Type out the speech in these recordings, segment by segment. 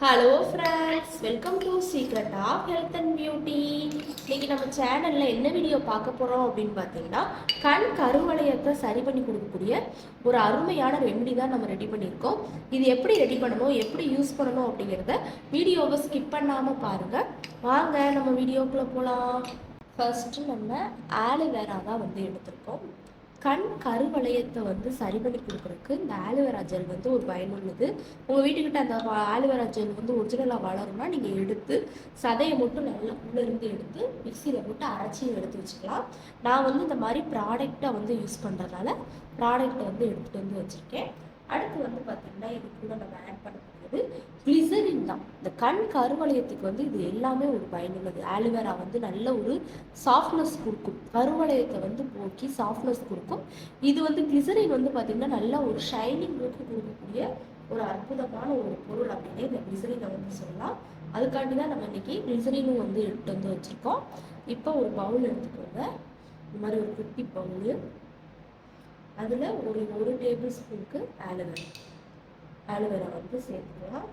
Hello friends, welcome to secret of health and beauty. இன்னைக்கு நம்ம சேனலில் என்ன வீடியோ பார்க்க போகிறோம் அப்படின்னு பார்த்தீங்கன்னா, கண் கருவளையத்தை சரி பண்ணி கொடுக்கக்கூடிய ஒரு அருமையான ரெமெடி தான் நம்ம ரெடி பண்ணியிருக்கோம். இது எப்படி ரெடி பண்ணணும், எப்படி யூஸ் பண்ணணும் அப்படிங்கிறத வீடியோவை ஸ்கிப் பண்ணாமல் பாருங்கள். வாங்க நம்ம வீடியோக்குள்ளே போகலாம். ஃபர்ஸ்ட்டு நம்ம ஆலோவேரா தான் எடுத்திருக்கோம். கண் கருவளையத்தை சரி பண்ணி கொடுக்குறதுக்கு இந்த ஆலோவேரா ஜெல் ஒரு பயனுள்ளது. உங்கள் வீட்டுக்கிட்ட அந்த ஆலோவேரா ஜெல் ஒரிஜினலாக வளரும்னா நீங்கள் எடுத்து சதையை மட்டும் நல்லா உள்ளேருந்து எடுத்து மிக்சியில் போட்டு அரைச்சி எடுத்து வச்சுக்கலாம். நான் இந்த மாதிரி ப்ராடக்டாக யூஸ் பண்ணுறதுனால ப்ராடக்டை எடுத்துகிட்டு வச்சுருக்கேன். அடுத்து பார்த்தீங்கன்னா இது கூட நம்ம ஆட் பண்ணக்கூடியது கிளிசரின் தான். இந்த கண் கருவளையத்துக்கு இது எல்லாமே ஒரு பயனுள்ளது. ஆலோவேரா நல்ல ஒரு சாஃப்ட்னஸ் கொடுக்கும், கருவளையத்தை போக்கி சாஃப்ட்னஸ் கொடுக்கும். இது கிளிசரின் பார்த்தீங்கன்னா நல்ல ஒரு ஷைனிங் லுக்கு கொடுக்கக்கூடிய ஒரு அற்புதமான ஒரு பொருள் அப்படின்னு இந்த கிளிசரினை சொல்லலாம். அதுக்காண்டி தான் நம்ம இன்னைக்கு கிளிசரினும் எடுத்துட்டு வச்சுருக்கோம். இப்போ ஒரு பவுல் எடுத்துக்கோங்க. இந்த மாதிரி ஒரு குட்டி பவுல். அதில் ஒரு டேபிள் ஸ்பூனுக்கு ஆலோவேரா சேர்த்துக்கலாம்.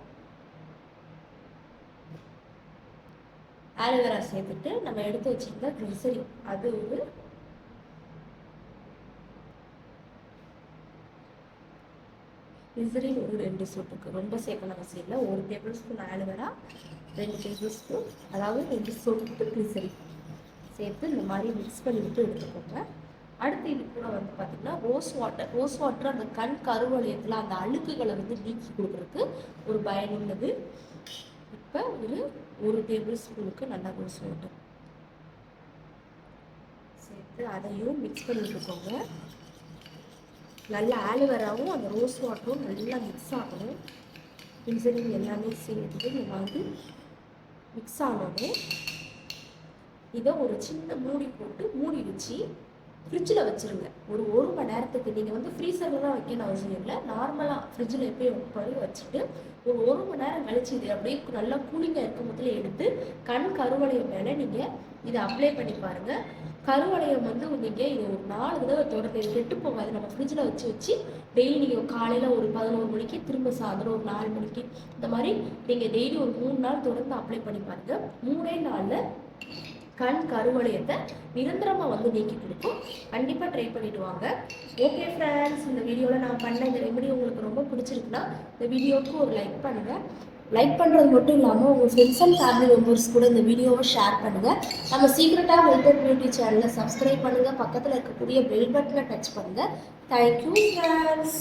ஆலோவேரா சேர்த்துட்டு நம்ம எடுத்து வச்சிருந்த கிளிசரின் அது கிளிசரின் 2 சொட்டுக்கு, ரொம்ப சேர்க்கணும் அவசியம் இல்லை. 1 table spoon aloe vera, 2 table spoon, அதாவது 2 சொட்டு கிளிசரின் சேர்த்து இந்த மாதிரி மிக்ஸ் பண்ணிவிட்டு எடுத்துக்கோங்க. அடுத்து இது கூட பார்த்தீங்கன்னா ரோஸ் வாட்டர் அந்த கண் கருவளையத்தில் அந்த அழுக்குகளை நீக்கி கொடுக்குறதுக்கு ஒரு பயனுள்ளது. இப்போ ஒரு டேபிள் ஸ்பூனுக்கு நல்லா ரோஸ் வாட்டர் சேர்த்து அதையும் மிக்ஸ் பண்ணி விட்டுக்கோங்க. நல்லா ஆலோவேராவும் அந்த ரோஸ் வாட்டரும் நல்லா மிக்ஸ் ஆகணும். கிளிசரின் எல்லாமே சேர்த்து இந்த மாதிரி மிக்ஸ் ஆனோடனே இதை ஒரு சின்ன மூடி போட்டு மூடி வச்சு ஃப்ரிட்ஜில் வச்சுருங்க. ஒரு மணி நேரத்துக்கு. நீங்கள் ஃப்ரீசரில் தான் வைக்கணும் அவசியம் இல்லை. நார்மலாக ஃப்ரிட்ஜில் எப்போயும் வச்சுட்டு ஒரு மணி நேரம் கழிச்சு இது அப்படியே நல்லா கூலிங்காக இருக்கும் போதில் எடுத்து கண் கருவளையம் மேலே நீங்கள் இதை அப்ளை பண்ணி பாருங்கள். கருவளையம் நீங்கள் இது ஒரு 4 தடவை தொடர்ந்து கெட்டு போகாது. நம்ம ஃப்ரிட்ஜில் வச்சு டெய்லி நீங்கள் காலையில் ஒரு 11 மணிக்கு, திரும்ப சாயந்தரம் ஒரு 4 மணிக்கு, இந்த மாதிரி நீங்கள் டெய்லி ஒரு 3 நாள் தொடர்ந்து அப்ளை பண்ணி பாருங்கள். 3 நாளில் கண் கருவளையத்தை நிரந்தரமாக நீக்கி கொடுக்கும். கண்டிப்பாக ட்ரை பண்ணிட்டு வாங்க. ஓகே ஃப்ரெண்ட்ஸ், இந்த வீடியோவில் நான் பண்ண இந்த ரெமெடி உங்களுக்கு ரொம்ப பிடிச்சிருக்குன்னா இந்த வீடியோவுக்கு ஒரு லைக் பண்ணுங்கள். லைக் பண்ணுறது மட்டும் இல்லாமல் உங்கள் ஃப்ரெண்ட்ஸ் அண்ட் ஃபேமிலி மெம்பர்ஸ் கூட இந்த வீடியோவை ஷேர் பண்ணுங்கள். நம்ம சீக்ரெட்டாக ஹெல்த் அண்ட் பியூட்டி சேனலை சப்ஸ்கிரைப் பண்ணுங்கள். பக்கத்தில் இருக்கக்கூடிய பெல் பட்டனை டச் பண்ணுங்கள். Thank you friends.